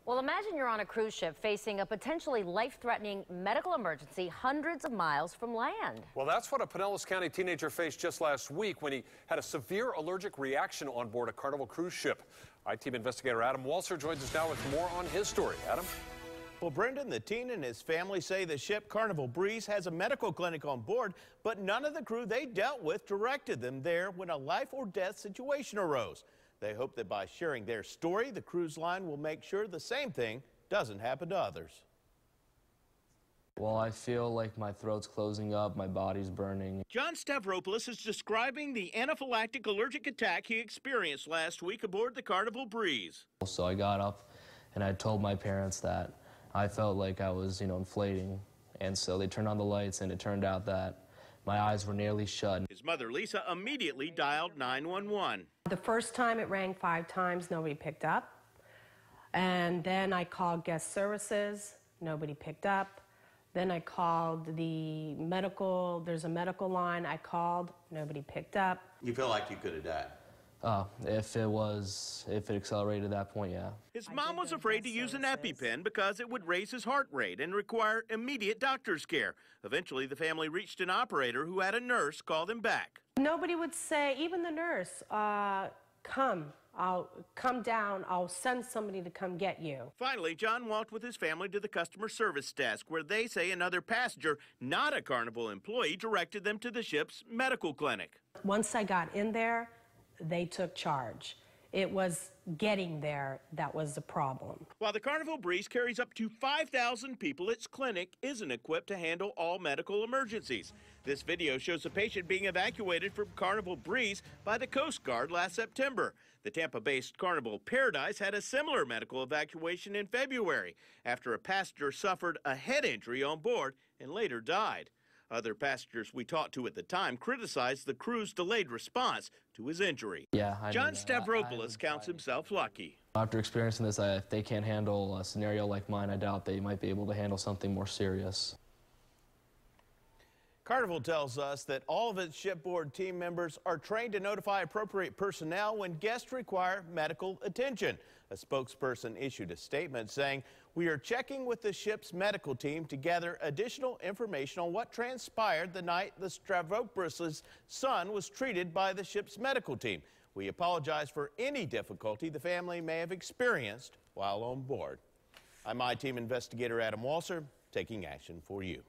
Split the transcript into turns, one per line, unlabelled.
Well, imagine you're on a cruise ship facing a potentially life-threatening medical emergency hundreds of miles from land.
Well, that's what a Pinellas County teenager faced just last week when he had a severe allergic reaction on board a Carnival cruise ship. I-Team investigator Adam Walser joins us now with more on his story. Adam?
Well, Brendan, the teen and his family say the ship Carnival Breeze has a medical clinic on board, but none of the crew they dealt with directed them there when a life or death situation arose. They hope that by sharing their story, the cruise line will make sure the same thing doesn't happen to others.
Well, I feel like my throat's closing up, my body's burning.
John Stavropoulos is describing the anaphylactic allergic attack he experienced last week aboard the Carnival Breeze.
So I got up and I told my parents that I felt like I was, inflating. And so they turned on the lights and it turned out that my eyes were nearly shut.
His mother, Lisa, immediately dialed 911.
The first time it rang 5 times, nobody picked up. And then I called guest services, nobody picked up. Then I called the medical, there's a medical line, I called, nobody picked up.
You feel like you could have died?
If it accelerated at that point, yeah.
His mom was afraid to use an EpiPen because it would raise his heart rate and require immediate doctor's care. Eventually, the family reached an operator who had a nurse call them back.
Nobody would say, even the nurse, come down, I'll send somebody to come get you.
Finally, John walked with his family to the customer service desk where they say another passenger, not a Carnival employee, directed them to the ship's medical clinic.
Once I got in there, they took charge. It was getting there that was the problem.
While the Carnival Breeze carries up to 5,000 people, its clinic isn't equipped to handle all medical emergencies. This video shows a patient being evacuated from Carnival Breeze by the Coast Guard last September. The Tampa-based Carnival Paradise had a similar medical evacuation in February after a passenger suffered a head injury on board and later died. Other passengers we talked to at the time criticized the crew's delayed response to his injury.
Yeah,
John Stavropoulos counts himself lucky.
After experiencing this, if they can't handle a scenario like mine, I doubt they might be able to handle something more serious.
Carnival tells us that all of its shipboard team members are trained to notify appropriate personnel when guests require medical attention. A spokesperson issued a statement saying, "We are checking with the ship's medical team to gather additional information on what transpired the night the Stavropoulos' son was treated by the ship's medical team. We apologize for any difficulty the family may have experienced while on board." I'm I-Team investigator Adam Walser, taking action for you.